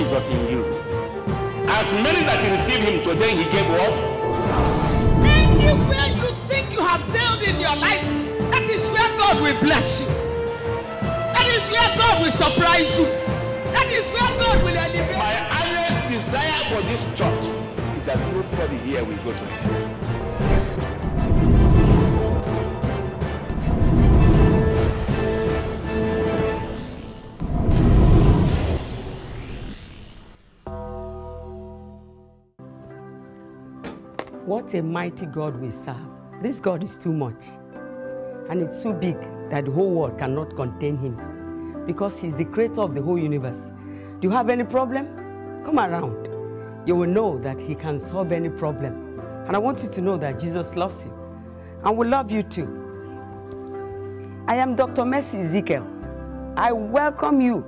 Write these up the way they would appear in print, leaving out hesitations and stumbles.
Jesus in you. As many that received him today, he gave what? Anywhere you think you have failed in your life, that is where God will bless you. That is where God will surprise you. That is where God will elevate. My earnest desire for this church is that nobody here will go to hell. What a mighty God we serve. This God is too much. And it's too big that the whole world cannot contain him. Because he's the creator of the whole universe. Do you have any problem? Come around. You will know that he can solve any problem. And I want you to know that Jesus loves you. And will love you too. I am Dr. Mercy Ezekiel. I welcome you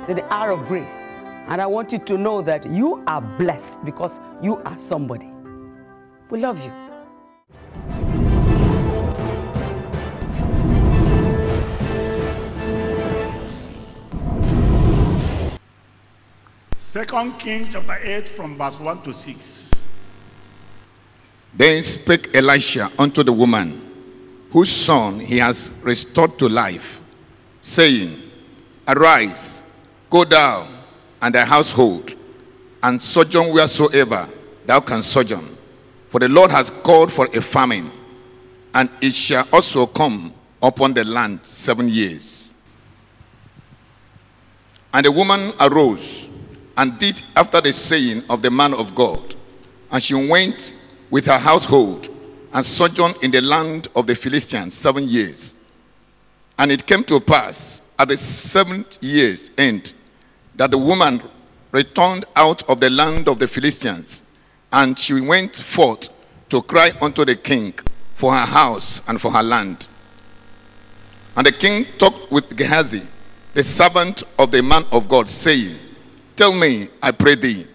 to the hour of grace. And I want you to know that you are blessed because you are somebody. We love you. Second King chapter 8 from verse 1 to 6. Then spake Elisha unto the woman, whose son he has restored to life, saying, Arise, go thou and thy household, and sojourn wheresoever thou canst sojourn. For the Lord has called for a famine, and it shall also come upon the land 7 years. And the woman arose, and did after the saying of the man of God. And she went with her household, and sojourned in the land of the Philistines 7 years. And it came to pass at the 7th year's end, that the woman returned out of the land of the Philistines, and she went forth to cry unto the king for her house and for her land. And the king talked with Gehazi, the servant of the man of God, saying, Tell me, I pray thee,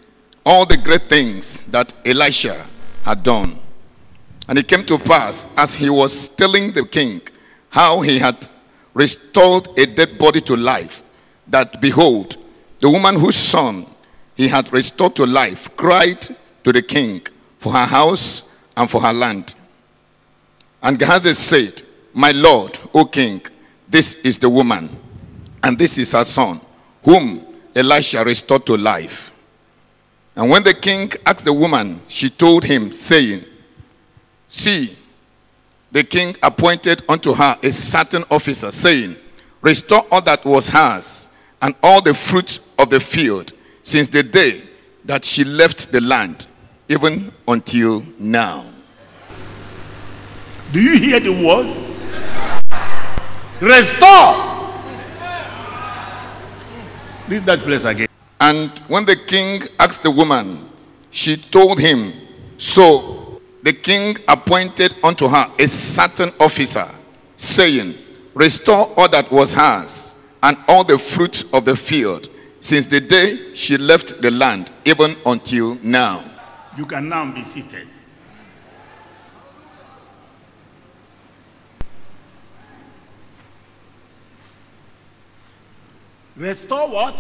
all the great things that Elisha had done. And it came to pass, as he was telling the king how he had restored a dead body to life, that behold, the woman whose son he had restored to life cried to the king for her house and for her land. And Gehazi said, My lord, O king, this is the woman, and this is her son, whom Elisha restored to life. And when the king asked the woman, she told him, saying, See, the king appointed unto her a certain officer, saying, Restore all that was hers, and all the fruit of the field, since the day that she left the land, even until now. Do you hear the word? Restore. Read that place again. And when the king asked the woman, she told him. So the king appointed unto her a certain officer, saying, Restore all that was hers, and all the fruit of the field, since the day she left the land, even until now. You can now be seated. Restore what?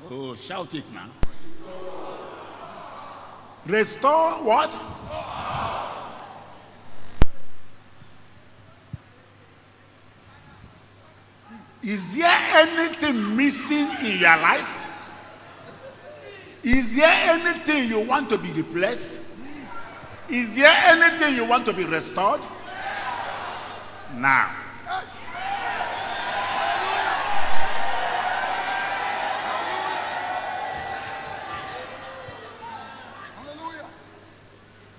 Oh, shout it now. Restore what? Is there anything missing in your life? Is there anything you want to be replaced? Is there anything you want to be restored? Now.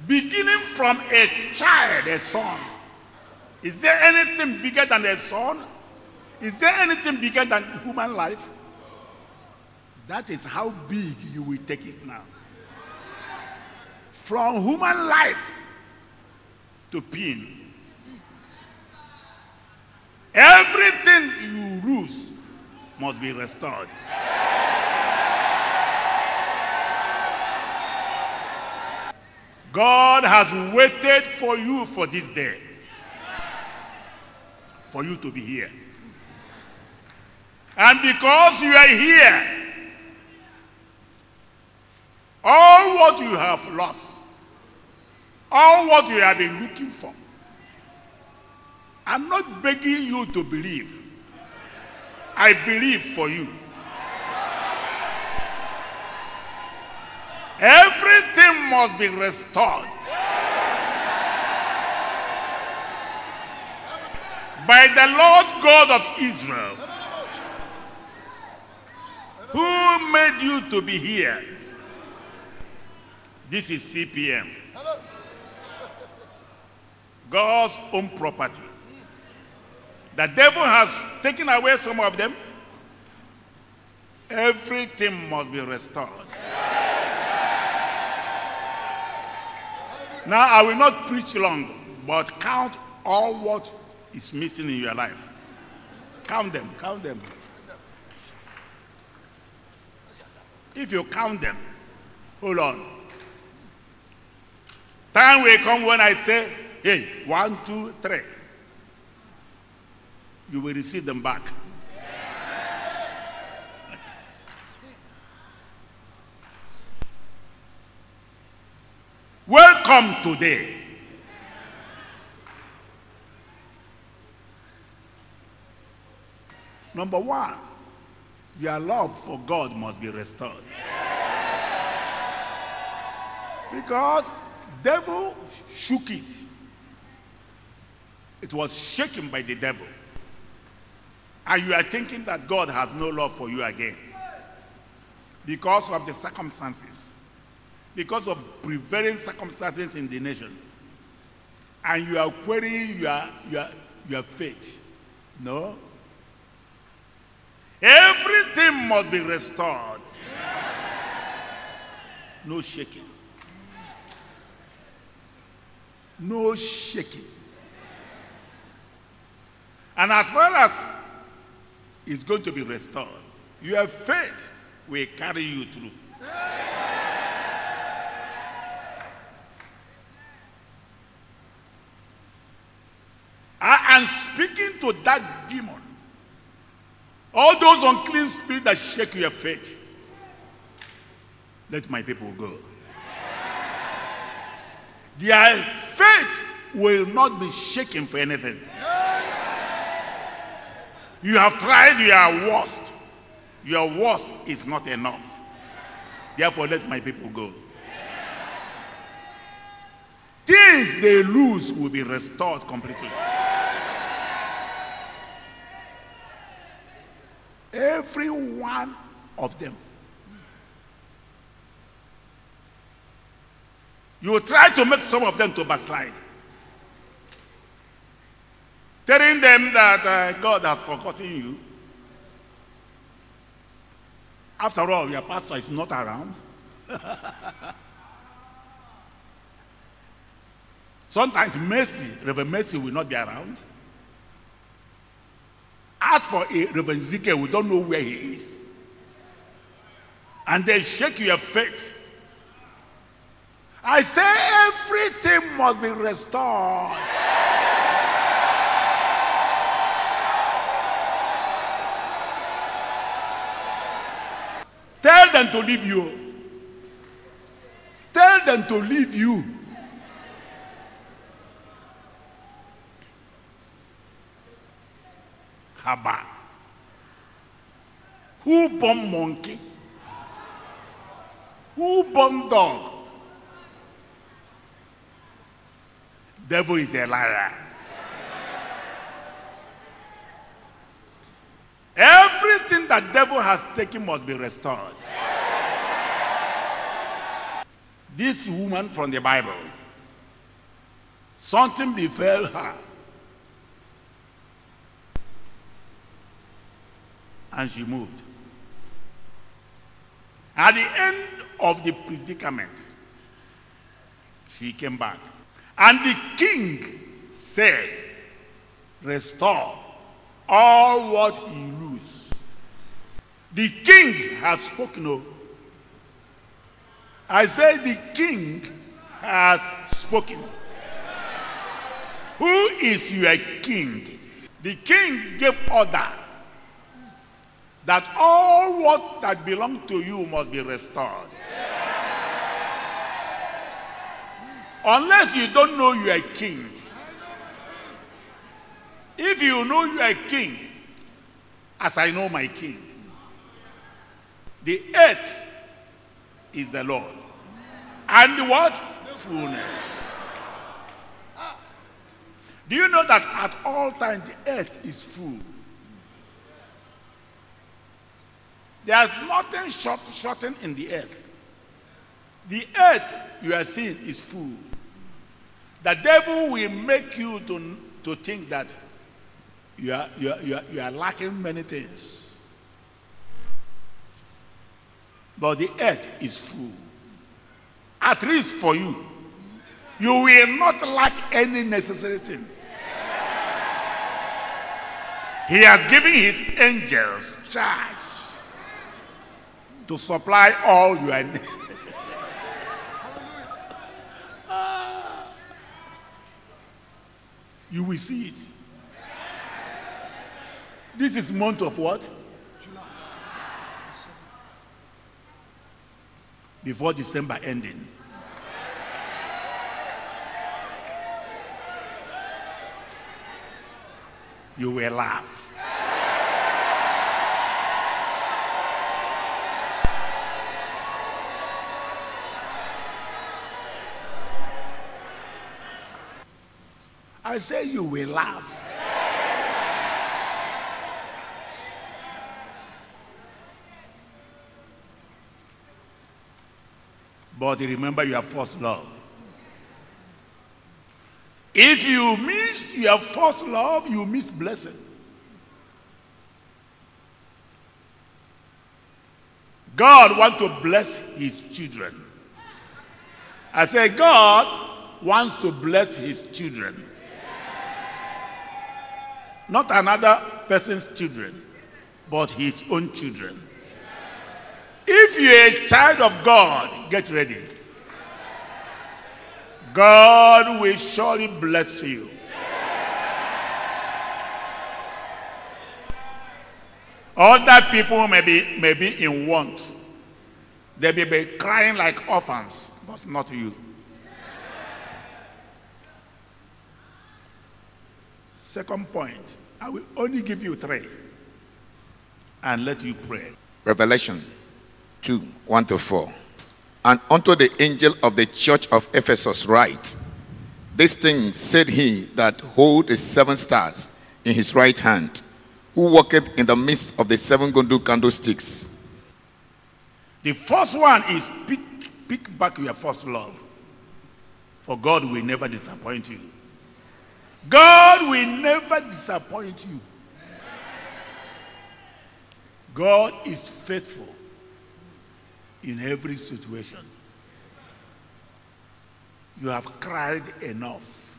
Beginning from a child, a son. Is there anything bigger than a son? Is there anything bigger than human life? That is how big you will take it now. From human life to pin. Everything you lose must be restored. God has waited for you for this day. For you to be here. And because you are here, all what you have lost, all what you have been looking for, I'm not begging you to believe. I believe for you. Everything must be restored by the Lord God of Israel, who made you to be here. This is CPM, God's own property. The devil has taken away some of them. Everything must be restored. Now, I will not preach long, but count all what is missing in your life. Count them, count them. If you count them, hold on. Time will come when I say, hey, 1, 2, 3. You will receive them back. Welcome today. Number one, your love for God must be restored. Because devil shook it. It was shaken by the devil. And you are thinking that God has no love for you again. Because of the circumstances. Because of prevailing circumstances in the nation. And you are querying your faith. No. Everything must be restored. No shaking. No shaking. And as far as it's going to be restored, your faith will carry you through. I am speaking to that demon. All those unclean spirits that shake your faith. Let my people go. Their faith will not be shaken for anything. You have tried your worst. Your worst is not enough. Therefore, let my people go. Things they lose will be restored completely. Every one of them. You will try to make some of them to backslide. Telling them that God has forgotten you. After all, your pastor is not around. Sometimes Reverend Mercy will not be around. As for Reverend Ezekiel, we don't know where he is. And they shake your faith. I say everything must be restored. Tell them to leave you. Tell them to leave you. Haba. Who born monkey? Who born dog? Devil is a liar. Everything that devil has taken must be restored. This woman from the Bible, something befell her. And she moved. At the end of the predicament, she came back. And the king said, restore all what you lose. The king has spoken. Oh. I say the king has spoken. Who is your king? The king gave order that all what that belongs to you must be restored. Unless you don't know you are a king. If you know you are a king, as I know my king, the earth is the Lord. And the what? Fullness. Do you know that at all times the earth is full? There's nothing shorten in the earth. The earth you are seeing is full. The devil will make you to think that you are lacking many things. But the earth is full. At least for you. You will not lack any necessary thing. He has given his angels charge to supply all your needs. You will see it. This is month of what? July. Before December ending. You will laugh. I say you will laugh. But remember your first love. If you miss your first love, you miss blessing. God wants to bless his children. I say God wants to bless his children. Not another person's children, but his own children. If you're a child of God, get ready. God will surely bless you. Other people may be in want. They may be crying like orphans, but not you. Second point, I will only give you 3 and let you pray. Revelation 2:1-4. And unto the angel of the church of Ephesus write, this thing said he that hold the 7 stars in his right hand, who walketh in the midst of the 7 golden candlesticks. The first one is pick back your first love. For God will never disappoint you. God will never disappoint you. God is faithful in every situation. You have cried enough.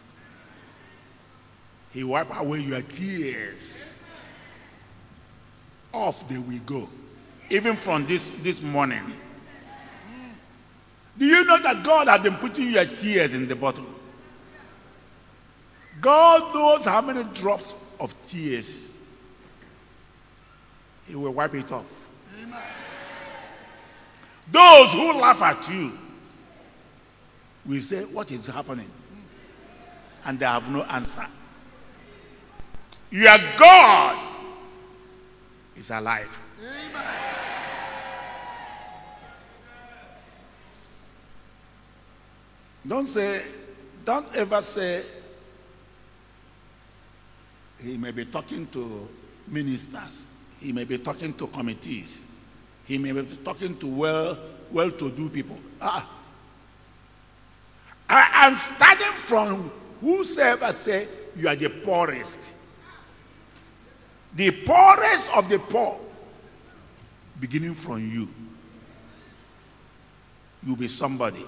He wiped away your tears. Off they will go. Even from this morning. Do you know that God has been putting your tears in the bottle? God knows how many drops of tears he will wipe it off. Amen. Those who laugh at you will say, what is happening? And they have no answer. Your God is alive. Amen. Don't ever say, he may be talking to ministers. He may be talking to committees. He may be talking to well-to-do people. I am starting from whosoever say you are the poorest. The poorest of the poor, beginning from you. You'll be somebody.